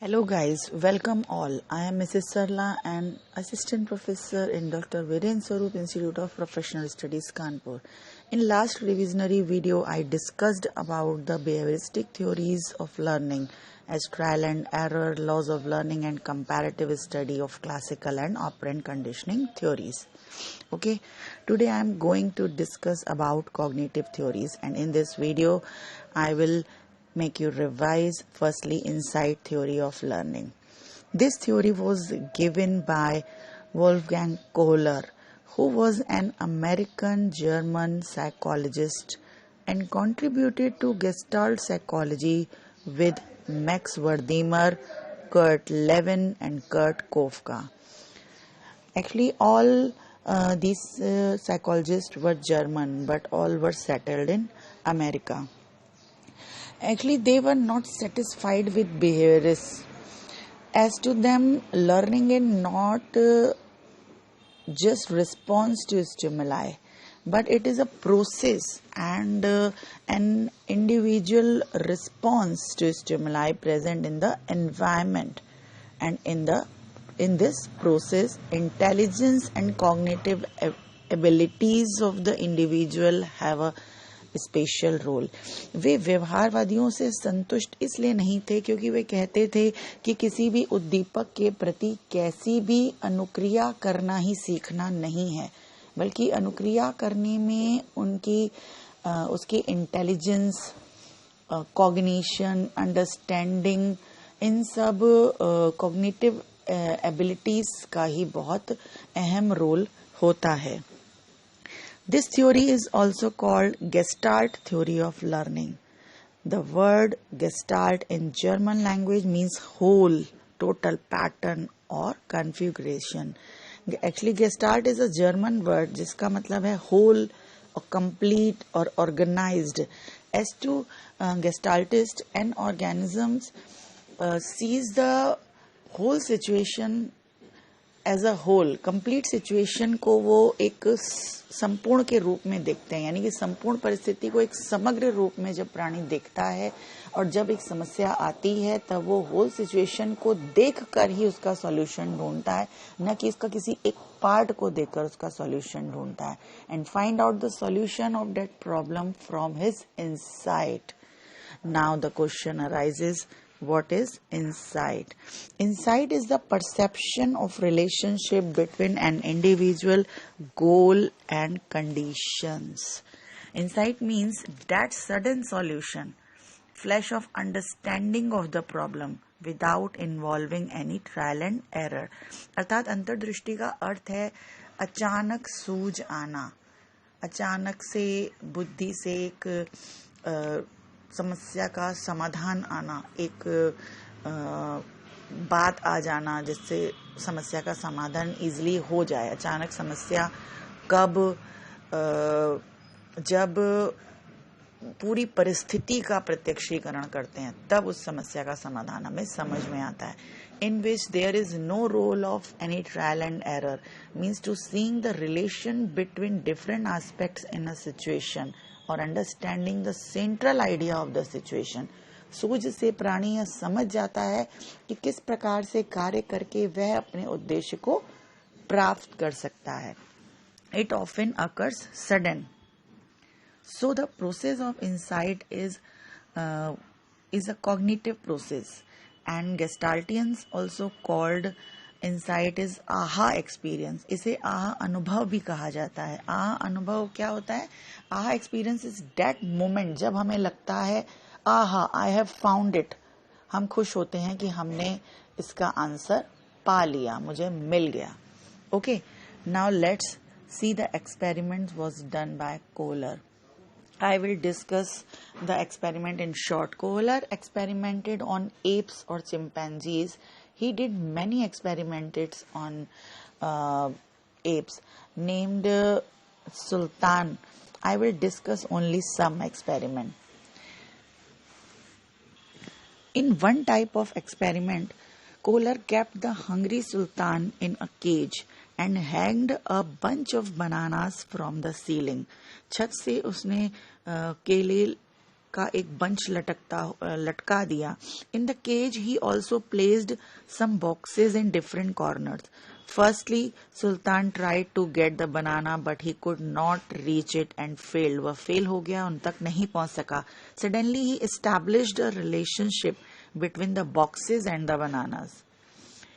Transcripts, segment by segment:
Hello guys, welcome all. I am Mrs. Sarla and Assistant Professor in Dr. Viren Swarup Institute of Professional Studies, Kanpur. In last revisionary video, I discussed about the behavioristic theories of learning as trial and error, laws of learning and comparative study of classical and operant conditioning theories. Okay, today I am going to discuss about cognitive theories, and in this video, I will make you revise firstly insight theory of learning. This theory was given by Wolfgang Kohler, who was an American German psychologist and contributed to Gestalt psychology with Max Wertheimer, Kurt Lewin and Kurt Kofka. Actually, all these psychologists were German, but all were settled in America. Actually, they were not satisfied with behaviorists. As to them, learning is not just response to stimuli, but it is a process and an individual response to stimuli present in the environment. And in this process, intelligence and cognitive abilities of the individual have a special role. वे व्यवहारवादियों से संतुष्ट इसलिए नहीं थे क्योंकि वे कहते थे कि किसी भी उद्दीपक के प्रति कैसी भी अनुक्रिया करना ही सीखना नहीं है, बल्कि अनुक्रिया करने में उसकी इंटेलिजेंस, कॉग्निशन, अंडरस्टैंडिंग, इन सब कॉग्निटिव एबिलिटीज का ही बहुत अहम रोल होता है. This theory is also called Gestalt theory of learning. The word Gestalt in German language means whole, total, pattern or configuration. Actually, Gestalt is a German word जिसका मतलब है whole or complete or organized. As to Gestaltist, an organisms sees the whole situation as a whole, complete situation को वो एक संपूर्ण के रूप में देखते हैं. यानी कि संपूर्ण परिस्थिति को एक समग्र रूप में जब प्राणी देखता है और जब एक समस्या आती है तब वो होल सिचुएशन को देखकर ही उसका सॉल्यूशन ढूंढता है, न कि इसका किसी एक पार्ट को देखकर उसका सॉल्यूशन ढूंढता है. And find out the solution of that problem from his insight. Now the question arises, what is insight? Insight is the perception of relationship between an individual, goal and conditions. Insight means that sudden solution, flash of understanding of the problem without involving any trial and error. अर्थात अंतर्दृष्टि का अर्थ है अचानक सूझ आना, अचानक से बुद्धि से एक समस्या का समाधान आना, एक बात आ जाना जिससे समस्या का समाधान इजीली हो जाए. अचानक समस्या कब, जब पूरी परिस्थिति का प्रत्यक्षीकरण करते हैं तब उस समस्या का समाधान हमें समझ में आता है. In which there is no role of any trial and error, means to seeing the relation between different aspects in a situation और understanding the central idea of the situation. सूझ से प्राणी यह समझ जाता है कि किस प्रकार से कार्य करके वह अपने उद्देश्य को प्राप्त कर सकता है. It often occurs sudden. So the process of insight is a cognitive process and gestaltians also called insight is aha experience. इसे आहा अनुभव भी कहा जाता है. आहा अनुभव क्या होता है? आहा एक्सपीरियंस इज दैट मोमेंट जब हमें लगता है आहा आई हैव फाउंड इट. हम खुश होते हैं कि हमने इसका आंसर पा लिया, मुझे मिल गया. Okay, now let's see the experiment was done by Kohler. I will discuss the experiment in short. Kohler experimented on apes or chimpanzees. He did many experiments on apes named Sultan. I will discuss only some experiment. In one type of experiment, Kohler kept the hungry sultan in a cage and hanged a bunch of bananas from the ceiling. छत से उसने केले का एक bunch लटका दिया. In the cage he also placed some boxes in different corners. Firstly, Sultan tried to get the banana but he could not reach it and failed. वह fail हो गया, उन तक नहीं पहुंच सका. Suddenly he established a relationship between the boxes and the bananas.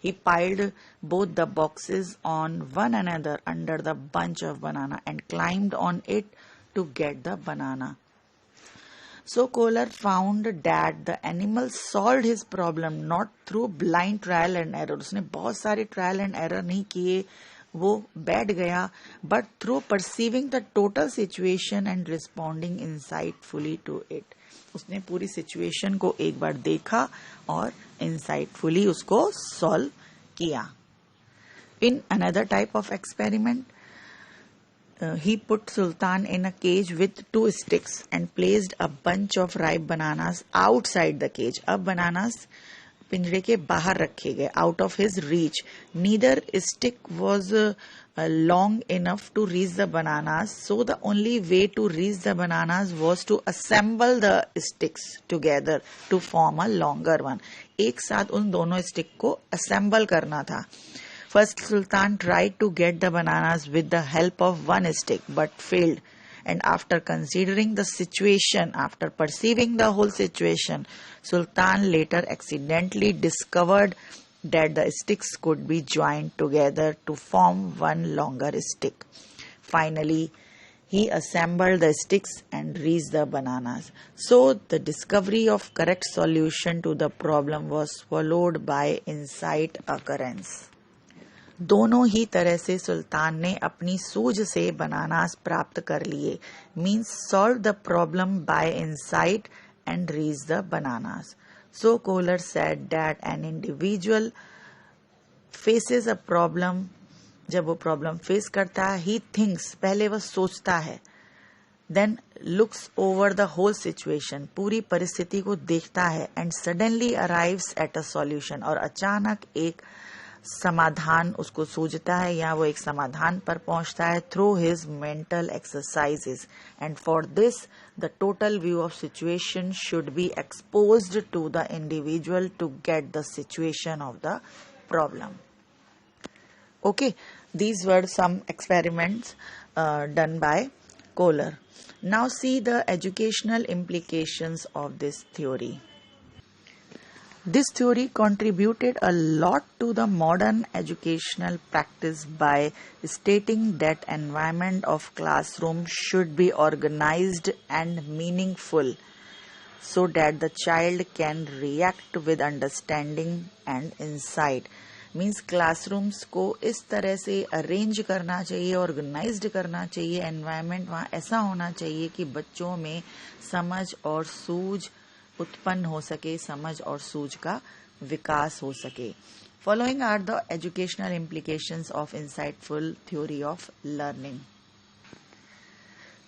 He piled both the boxes on one another under the bunch of banana and climbed on it to get the banana. So Kohler found that the animal solved his problem not through blind trial and error. उसने बहुत सारे trial and error नहीं किए, वो बैठ गया, but through perceiving the total situation and responding insightfully to it. उसने पूरी situation को एक बार देखा और insightfully उसको solve किया. In another type of experiment, he put Sultan in a cage with 2 sticks and placed a bunch of ripe bananas outside the cage. अब bananas पिंजरे के बाहर रखे गए, out of his reach. Neither stick was long enough to reach the bananas, so the only way to reach the bananas was to assemble the sticks together to form a longer one. एक साथ उन दोनों stick को assemble करना था. First, Sultan tried to get the bananas with the help of one stick, but failed. And after considering the situation, after perceiving the whole situation, Sultan later accidentally discovered that the sticks could be joined together to form one longer stick. Finally, he assembled the sticks and reached the bananas. So, the discovery of correct solution to the problem was followed by insight occurrence. दोनों ही तरह से सुल्तान ने अपनी सूझ से bananas प्राप्त कर लिए. Means solve the problem by insight and reach the bananas. So Kohler said that an individual faces a problem. जब वो प्रॉब्लम फेस करता है, ही थिंक्स, पहले वह सोचता है, then looks over the whole situation, पूरी परिस्थिति को देखता है, and suddenly arrives at a solution, और अचानक एक समाधान उसको सूझता है या वो एक समाधान पर पहुंचता है through his mental exercises. And for this the total view of situation should be exposed to the individual to get the situation of the problem. Okay, these were some experiments done by Kohler. Now see the educational implications of this theory. This theory contributed a lot to the modern educational practice by stating that environment of classroom should be organized and meaningful so that the child can react with understanding and insight. Means classrooms को इस तरह से arrange करना चाहिए, organised करना चाहिए, environment वहाँ ऐसा होना चाहिए कि बच्चों में समझ और सूझ उत्पन्न हो सके, समझ और सूझ का विकास हो सके. Following are the educational implications of insightful theory of learning.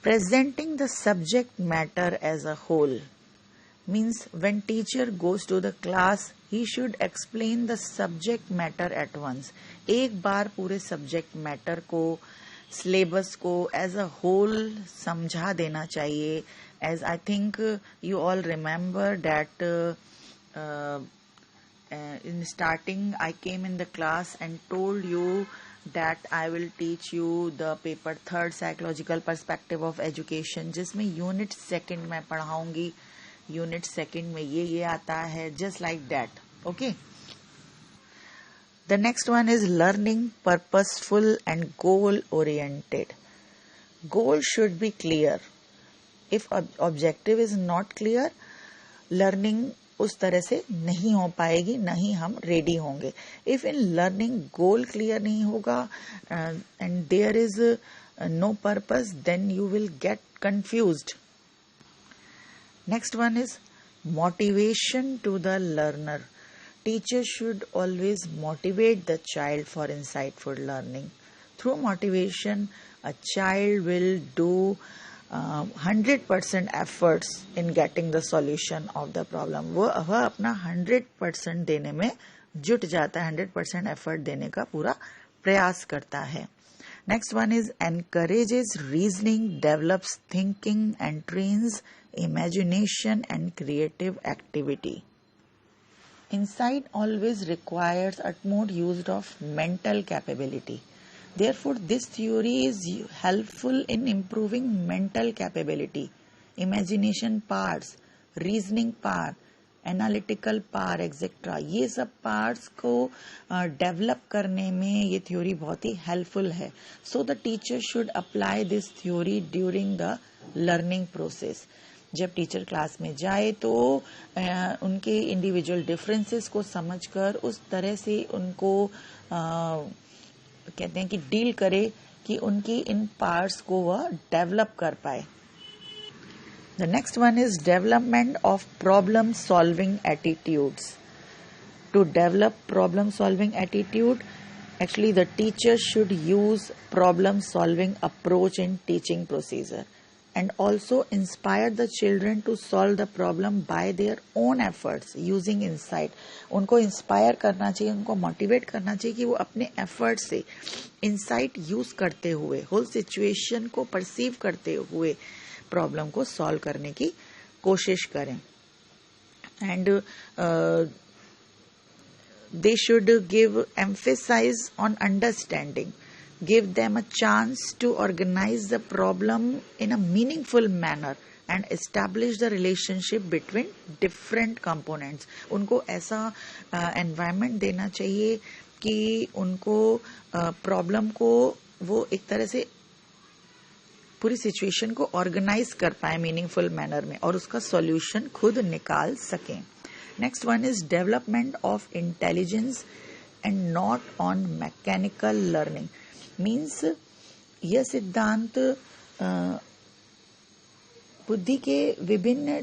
Presenting the subject matter as a whole. Means when teacher goes to the class, he should explain the subject matter at once. एक बार पूरे subject matter को, syllabus को as a whole समझा देना चाहिए. As I think you all remember that in starting I came in the class and told you that I will teach you the paper 3rd psychological perspective of education, जिसमें unit 2nd मैं पढ़ाऊंगी. Unit 2nd में ये आता है, just like that. Okay. The next one is learning purposeful and goal oriented. Goal should be clear. If objective is not clear, learning उस तरह से नहीं हो पाएगी, नहीं हम रेडी होंगे. If in learning goal clear नहीं होगा and there is no purpose, then you will get confused. Next one is motivation to the learner. Teacher should always motivate the child for insightful learning. Through motivation, a child will do 100% efforts in getting the solution of the problem. वह अपना 100% देने में जुट जाता है, 100% effort देने का पूरा प्रयास करता है. Next one is encourages reasoning, develops thinking and trains imagination and creative activity. Insight always requires utmost use of mental capability. Therefore, this theory is helpful in improving mental capability, imagination parts, reasoning power, analytical power etcetera, ये सब parts को develop करने में ये theory बहुत ही helpful है. So the teacher should apply this theory during the learning process. जब teacher class में जाए तो उनके इंडिविजुअल डिफरेंसेस को समझकर उस तरह से उनको कहते हैं कि डील करे कि उनकी इन पार्ट्स को वह डेवलप कर पाए. The next one is development of problem solving attitudes. To develop problem solving attitude, actually the teacher should use problem solving approach in teaching procedure and also inspire the children to solve the problem by their own efforts using insight. उनको inspire करना चाहिए, उनको motivate करना चाहिए कि वो अपने effort से इंसाइट यूज करते हुए होल सिचुएशन को परसीव करते हुए प्रॉब्लम को सॉल्व करने की कोशिश करें. And they should give emphasize on understanding, give them a chance to organize the problem in a meaningful manner and establish the relationship between different components. उनको ऐसा एनवायरनमेंट देना चाहिए कि उनको प्रॉब्लम को वो एक तरह से पूरी सिचुएशन को ऑर्गेनाइज कर पाए मीनिंगफुल मैनर में और उसका सॉल्यूशन खुद निकाल सकें. Next one is development of intelligence and not on mechanical learning. Means यह सिद्धांत बुद्धि के विभिन्न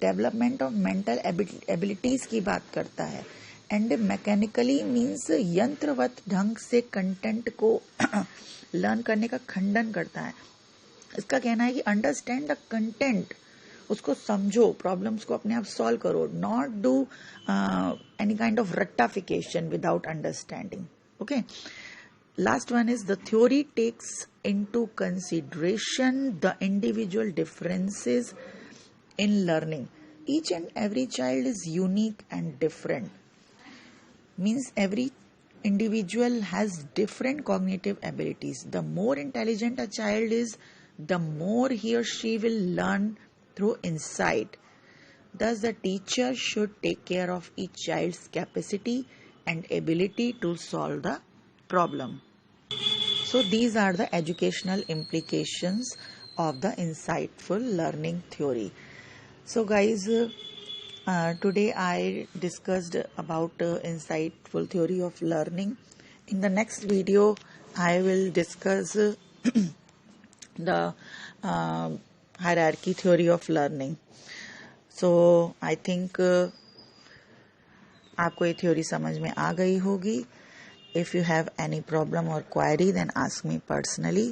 डेवलपमेंट ऑफ मेंटल एबिलिटीज की बात करता है. एंड मैकेनिकली मीन्स यंत्रवत ढंग से कंटेंट को लर्न करने का खंडन करता है. इसका कहना है कि अंडरस्टैंड द कंटेंट, उसको समझो, प्रॉब्लम्स को अपने आप सॉल्व करो, not do any kind of रट्टाफिकेशन without understanding. Okay, last one is the theory takes into consideration the individual differences in learning. Each and every child is unique and different. Means every individual has different cognitive abilities. The more intelligent a child is, the more he or she will learn through insight. Thus, the teacher should take care of each child's capacity and ability to solve the problem. So, these are the educational implications of the insightful learning theory. So, guys, today I discussed about insightful theory of learning. In the next video, I will discuss the hierarchy theory of learning. So I think आपको ये theory समझ में आ गई होगी. If you have any problem or query, then ask me personally.